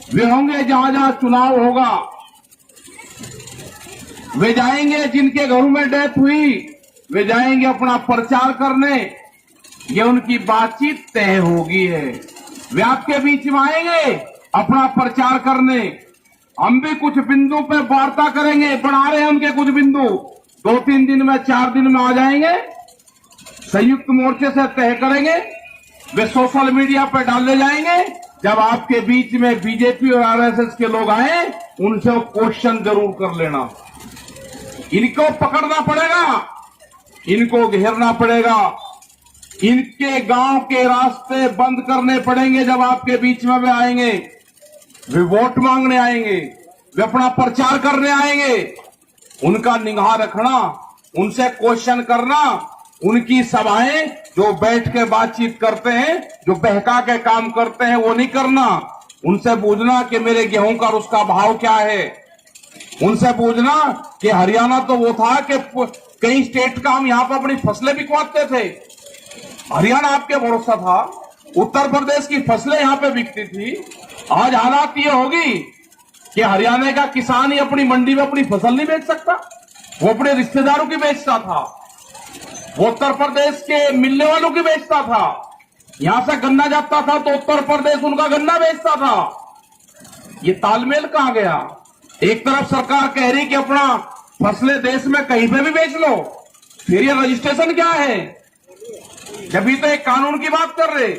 वे होंगे जहां जहां चुनाव होगा, वे जाएंगे जिनके घरों में डेथ हुई, वे जाएंगे अपना प्रचार करने। ये उनकी बातचीत तय होगी है। वे आपके बीच में आएंगे अपना प्रचार करने। हम भी कुछ बिंदु पे वार्ता करेंगे, बना रहे हैं उनके कुछ बिंदु, 2-3 दिन में 4 दिन में आ जाएंगे, संयुक्त मोर्चे से तय करेंगे। वे सोशल मीडिया पर डाले जाएंगे। जब आपके बीच में बीजेपी और आरएसएस के लोग आए, उनसे क्वेश्चन जरूर कर लेना। इनको पकड़ना पड़ेगा, इनको घेरना पड़ेगा, इनके गांव के रास्ते बंद करने पड़ेंगे। जब आपके बीच में वे आएंगे, वे वोट मांगने आएंगे, वे अपना प्रचार करने आएंगे, उनका निगाह रखना, उनसे क्वेश्चन करना। उनकी सभाएं जो बैठ के बातचीत करते हैं, जो बहका के काम करते हैं, वो नहीं करना। उनसे पूछना कि मेरे गेहूं का और उसका भाव क्या है। उनसे पूछना कि हरियाणा तो वो था कि कई स्टेट का हम यहां पर अपनी फसलें बिकवाते थे, हरियाणा आपके भरोसा था। उत्तर प्रदेश की फसलें यहां पे बिकती थी। आज हालात ये होगी कि हरियाणा का किसान ही अपनी मंडी में अपनी फसल नहीं बेच सकता, वो अपने रिश्तेदारों की बेचता था, वो उत्तर प्रदेश के मिलने वालों की बेचता था। यहां से गन्ना जाता था तो उत्तर प्रदेश उनका गन्ना बेचता था। ये तालमेल कहां गया? एक तरफ सरकार कह रही कि अपना फसलें देश में कहीं पे भी बेच लो, फिर ये रजिस्ट्रेशन क्या है? जब तो एक कानून की बात कर रहे।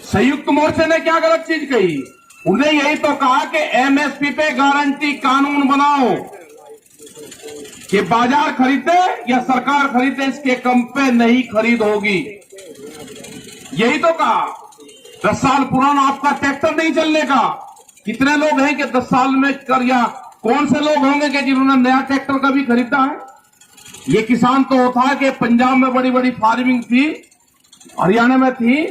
संयुक्त मोर्चे ने क्या गलत चीज कही? उन्हें यही तो कहा कि एमएसपी पे गारंटी कानून बनाओ कि बाजार खरीदे या सरकार खरीदे, इसके कम पे नहीं खरीद होगी। यही तो कहा। 10 साल पुराना आपका ट्रैक्टर नहीं चलने का। कितने लोग हैं कि 10 साल में कर, या कौन से लोग होंगे कि जिन्होंने नया ट्रैक्टर कभी खरीदा है? ये किसान तो था कि पंजाब में बड़ी बड़ी फार्मिंग थी, हरियाणा में थी,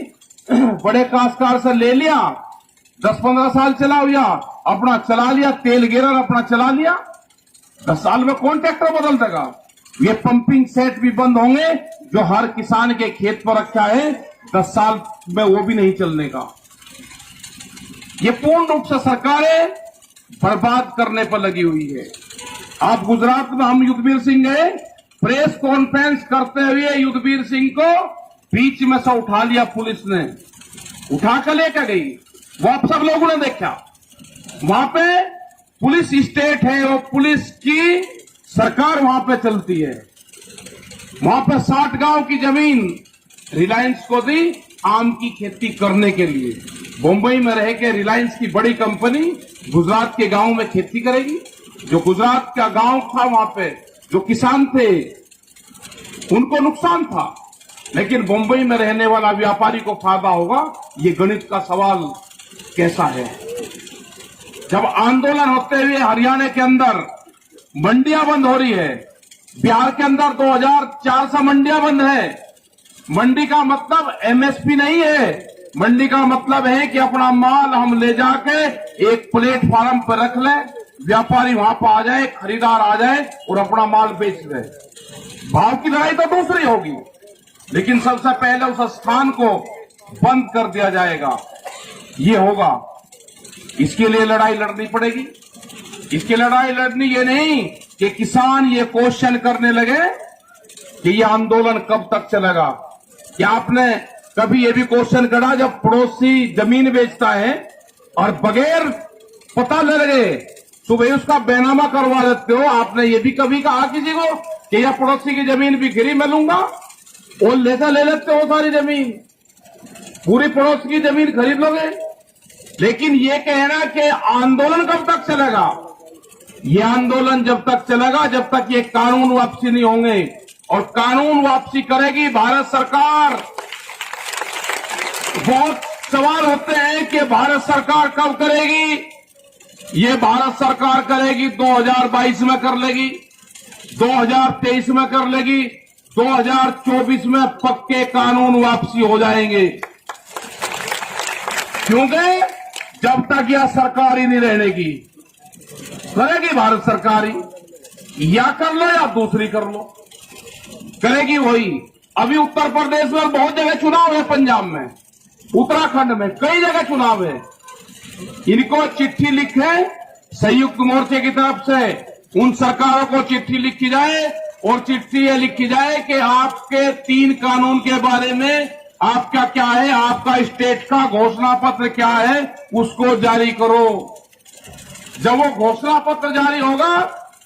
बड़े काश्तकार से ले लिया, 10-15 साल चला हुआ, अपना चला लिया, तेल गिरर अपना चला लिया। 10 साल में कौन ट्रैक्टर बदल देगा? ये पंपिंग सेट भी बंद होंगे जो हर किसान के खेत पर रखा है, 10 साल में वो भी नहीं चलने का। ये पूर्ण रूप से सरकारें बर्बाद करने पर लगी हुई है। आप गुजरात में, हम युद्धवीर सिंह गए, प्रेस कॉन्फ्रेंस करते हुए युद्धवीर सिंह को बीच में से उठा लिया पुलिस ने, उठा कर लेकर गई। वो आप सब लोगों ने देखा। वहां पे पुलिस स्टेट है, वो पुलिस की सरकार वहां पे चलती है। वहां पे 60 गांव की जमीन रिलायंस को दी आम की खेती करने के लिए। मुंबई में रह के रिलायंस की बड़ी कंपनी गुजरात के गांव में खेती करेगी। जो गुजरात का गांव था, वहां पे जो किसान थे उनको नुकसान था, लेकिन मुंबई में रहने वाला व्यापारी को फायदा होगा। ये गणित का सवाल कैसा है? जब आंदोलन होते हुए हरियाणा के अंदर मंडियां बंद हो रही है, बिहार के अंदर 2400 मंडियां बंद है। मंडी का मतलब एमएसपी नहीं है। मंडी का मतलब है कि अपना माल हम ले जाके एक प्लेटफार्म पर रख लें, व्यापारी वहां पर आ जाए, खरीदार आ जाए और अपना माल बेच दे। भाव की लड़ाई तो दूसरी होगी, लेकिन सबसे पहले उस स्थान को बंद कर दिया जाएगा। ये होगा, इसके लिए लड़ाई लड़नी पड़ेगी। इसकी लड़ाई लड़नी ये नहीं कि किसान ये क्वेश्चन करने लगे कि ये आंदोलन कब तक चलेगा। क्या आपने कभी ये भी क्वेश्चन करा, जब पड़ोसी जमीन बेचता है और बगैर पता लगे तो भाई उसका बैनामा करवा देते हो? आपने ये भी कभी कहा किसी को कि यह पड़ोसी की जमीन बिखरी मैं लूंगा? और लेता ले लेते हो सारी जमीन, पूरी पड़ोस की जमीन खरीद लोगे। लेकिन ये कहना कि आंदोलन कब तक चलेगा, ये आंदोलन जब तक चलेगा जब तक ये कानून वापसी नहीं होंगे। और कानून वापसी करेगी भारत सरकार। बहुत सवाल होते हैं कि भारत सरकार कब करेगी। ये भारत सरकार करेगी, 2022 में कर लेगी, 2023 में कर लेगी, 2024 में पक्के कानून वापसी हो जाएंगे। क्योंकि जब तक यह सरकार ही नहीं रहने की, करेगी भारत सरकार ही, या कर लो या दूसरी कर लो, करेगी वही। अभी उत्तर प्रदेश में बहुत जगह चुनाव है, पंजाब में, उत्तराखंड में कई जगह चुनाव है। इनको चिट्ठी लिखे संयुक्त मोर्चे की तरफ से उन सरकारों को चिट्ठी लिखी जाए और चिट्ठी ये लिखी जाए कि आपके 3 कानून के बारे में आपका क्या है, आपका स्टेट का घोषणा पत्र क्या है, उसको जारी करो। जब वो घोषणा पत्र जारी होगा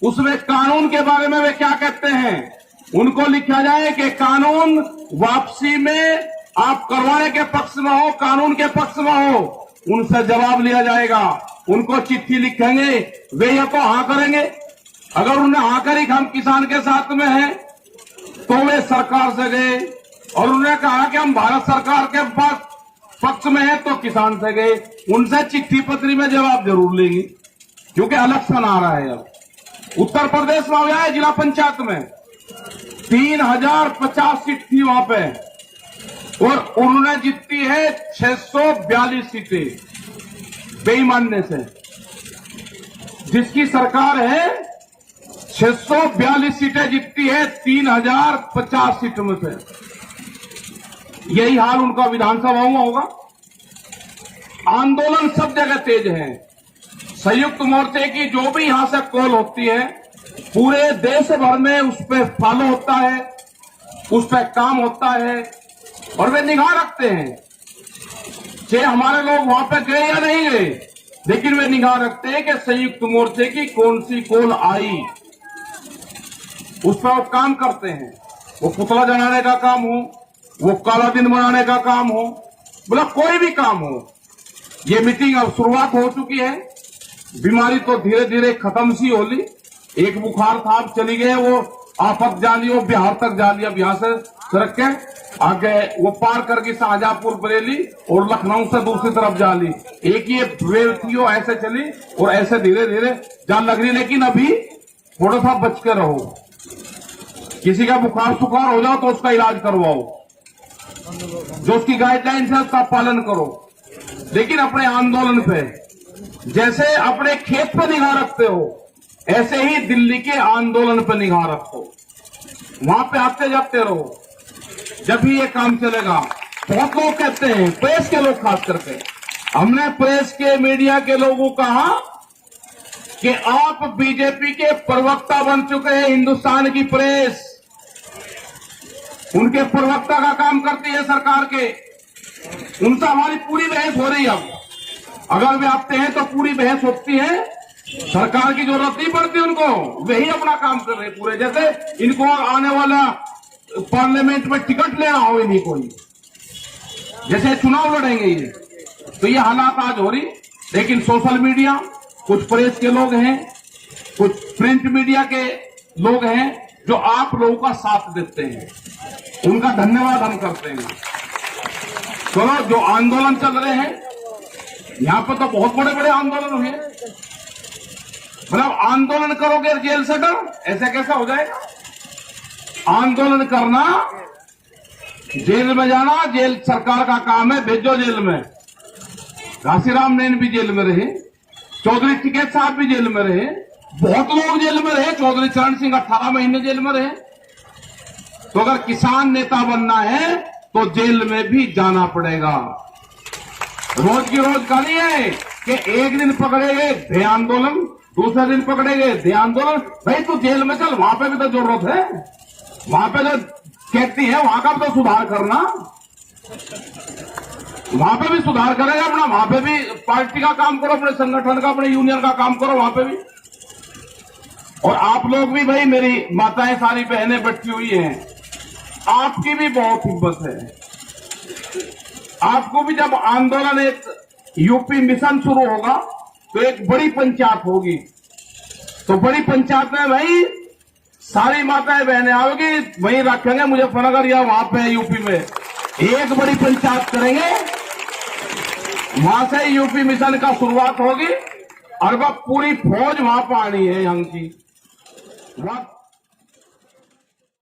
उसमें कानून के बारे में वे क्या कहते हैं उनको लिखा जाए कि कानून वापसी में आप करवाने के पक्ष में हो, कानून के पक्ष में हो, उनसे जवाब लिया जाएगा। उनको चिट्ठी लिखेंगे, वे या तो हाँ करेंगे। अगर उन्होंने हाँ करी कि हम किसान के साथ में हैं तो वे सरकार से गए, और उन्होंने कहा कि हम भारत सरकार के पक्ष में हैं तो किसान से गए। उनसे चिट्ठी पत्री में जवाब जरूर लेंगे, क्योंकि इलेक्शन आ रहा है। अब उत्तर प्रदेश में हुआ है जिला पंचायत में 3050 सीट थी वहां पे, और उन्होंने जीती है 642 सीटें बेईमानने से। जिसकी सरकार है 642 सीटें जीतती है 3050 सीटों में से। यही हाल उनका विधानसभाओं में होगा। आंदोलन सब जगह तेज है। संयुक्त मोर्चे की जो भी यहां से कॉल होती है पूरे देश भर में उस पर फॉलो होता है, उस पर काम होता है, और वे निगाह रखते हैं। चाहे हमारे लोग वहां पे गए या नहीं गए, लेकिन वे निगाह रखते हैं कि संयुक्त मोर्चे की कौन सी कॉल आई, उस पर वो काम करते हैं। वो पुतला जलाने का काम हो, वो काला दिन मनाने का काम हो, मतलब कोई भी काम हो। ये मीटिंग अब शुरुआत हो चुकी है। बीमारी तो धीरे धीरे खत्म सी हो ली। एक बुखार था, अब चली गए, वो आफत जा ली, वो बिहार तक जा लिया, बिहार से सड़क के आगे वो पार करके शाहजहांपुर बरेली और लखनऊ से दूसरी तरफ जा ली। एक ये वेव थी, वो ऐसे चली और ऐसे धीरे धीरे जान लग रही। लेकिन अभी थोड़ा सा बच के रहो। किसी का बुखार सुखार हो जाओ तो उसका इलाज करवाओ, जो उसकी गाइडलाइंस है उसका पालन करो। लेकिन अपने आंदोलन पे जैसे अपने खेत पे निगाह रखते हो, ऐसे ही दिल्ली के आंदोलन पे निगाह रखो। वहां पे आते जाते रहो, जब भी ये काम चलेगा। बहुत लोग कहते हैं, प्रेस के लोग खास करके, हमने प्रेस के मीडिया के लोगों को कहा कि आप बीजेपी के प्रवक्ता बन चुके हैं। हिंदुस्तान की प्रेस उनके प्रवक्ता का काम करती है सरकार के। उनसे हमारी पूरी बहस हो रही है। अब अगर वे आते हैं तो पूरी बहस होती है, सरकार की जरूरत नहीं पड़ती उनको, वही अपना काम कर रहे पूरे। जैसे इनको आने वाला पार्लियामेंट में टिकट लेना हो ही नहीं कोई, जैसे चुनाव लड़ेंगे ये। तो ये हालात आज हो रही। लेकिन सोशल मीडिया, कुछ प्रेस के लोग हैं, कुछ प्रिंट मीडिया के लोग हैं जो आप लोगों का साथ देते हैं, उनका धन्यवाद हम करते हैं। चलो, जो आंदोलन चल रहे हैं यहां पर तो बहुत बड़े बड़े आंदोलन हुए। मतलब आंदोलन करोगे जेल से डर, ऐसा कैसा हो जाएगा? आंदोलन करना, जेल में जाना, जेल सरकार का काम है, भेजो जेल में। घासीराम नैन भी जेल में रहे, चौधरी टिकैत साहब भी जेल में रहे, बहुत लोग जेल में रहे। चौधरी चरण सिंह 18 महीने जेल में रहे। तो अगर किसान नेता बनना है तो जेल में भी जाना पड़ेगा। रोज की रोज कहानी है कि एक दिन पकड़े गए दे आंदोलन, दूसरे दिन पकड़े गए दे आंदोलन। भाई तू जेल में चल, वहां पे भी तो जरूरत है। वहां पे जो कहती है वहां का तो सुधार करना, वहां पे भी सुधार करेगा अपना। वहां पे भी पार्टी का काम करो, अपने संगठन का, अपने यूनियन का काम करो वहां पे भी। और आप लोग भी, भाई मेरी माताएं सारी बहनें बैठी हुई हैं, आपकी भी बहुत हिम्मत है। आपको भी जब आंदोलन, एक यूपी मिशन शुरू होगा तो एक बड़ी पंचायत होगी। तो बड़ी पंचायत में भाई सारी माताएं बहनें आओगी, वहीं रखेंगे मुजफ्फरनगर या वहां पे यूपी में एक बड़ी पंचायत करेंगे। वहां से यूपी मिशन का शुरुआत होगी और वह पूरी फौज वहां पर आनी है यहाँ की।